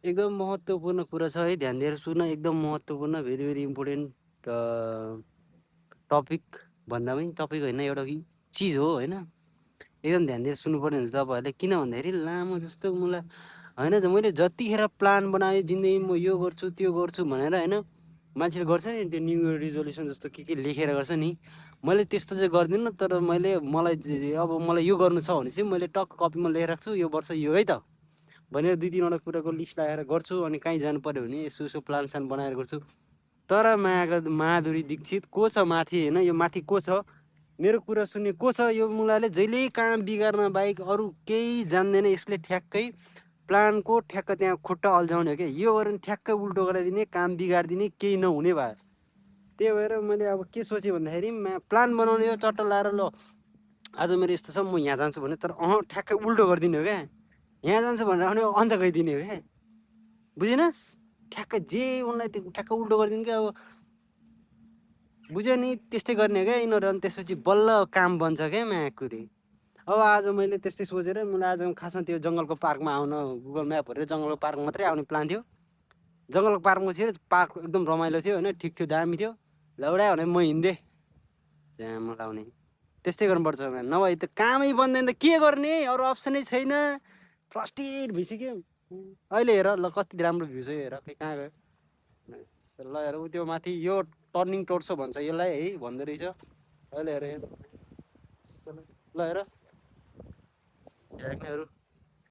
एकदम महत्त्वपूर्ण कुरा छ है, ध्यान दिएर सुन्न। एकदम महत्त्वपूर्ण, भेरी भेरी इम्पोर्टेन्ट टपिक भन्दा पनि टपिक होइन, एउटा चिज हो होइन। एकदम ध्यान दिएर सुन्नुपर्ने हुन्छ तपाईँहरूले। किन भन्दाखेरि लामो जस्तो मलाई होइन, मैले जतिखेर प्लान बनाएँ जिन्दगी म यो गर्छु त्यो गर्छु भनेर होइन, मान्छेले गर्छ नि त्यो न्यु इयर रिजोल्युसन जस्तो के लेखेर गर्छ नि, मैले त्यस्तो चाहिँ गर्दिनँ। तर मलाई अब मलाई यो गर्नु छ भने चाहिँ मैले टक्क कपीमा लेखेर राख्छु, यो वर्ष यो है त भनेर 2-3वटा कुराको लिस्ट लगाएर गर्छु। अनि कहीँ जानु पऱ्यो भने यसो यसो प्लान सान बनाएर गर्छु। तर मायाका माधुरी दीक्षित को छ माथि होइन, यो माथि को छ, मेरो कुरा सुन्ने को छ? यो मुलाले जहिले काम बिगार्न बाहेक अरू केही जान्दैन। यसले ठ्याक्कै प्लानको ठ्याक्क त्यहाँ खुट्टा अल्झाउने हो क्या, यो गऱ्यो भने ठ्याक्कै उल्टो गराइदिने, काम बिगारिदिने, केही नहुने भयो। त्यही भएर मैले अब के सोचेँ भन्दाखेरि प्लान बनाउने हो चट्ट लाएर, ल आज मेरो यस्तो छ म यहाँ जान्छु भने, तर ठ्याक्कै उल्टो गरिदिने हो क्या। यहाँ जान्छु भनेर भने अन्त गइदिने हो क्या, बुझिनस्? ठ्याक्कै जे उनलाई त्यो ठ्याक्क उल्टो गरिदिने क्या। अब बुझ्यो नि, त्यस्तै गर्ने हो क्या यिनीहरू। अनि त्यसपछि बल्ल काम बन्छ क्या म्याकुरी। अब आज मैले त्यस्तै सोचेर मैले आज खासमा त्यो जङ्गलको पार्कमा आउन गुगल म्याप हेरेर जङ्गलको पार्क मात्रै आउने प्लान थियो। जङ्गलको पार्कमा थियो, पार्क एकदम रमाइलो थियो होइन, ठिक थियो, दामी थियो। लौडा भने म हिँड्दै जाम लाउने, त्यस्तै गर्नुपर्छ नभए त कामै बन्दैन त के गर्ने, अरू अप्सनै छैन। फ्रस्ट्रेट भइसक्यो अहिले। हेर ल कति राम्रो भ्यू छ, हेर खै कहाँ गयो ल। हेर उ त्यो माथि यो टर्निङ टोर्सो भन्छ यसलाई है, भन्दो रहेछ अहिले। हेर ल हेर,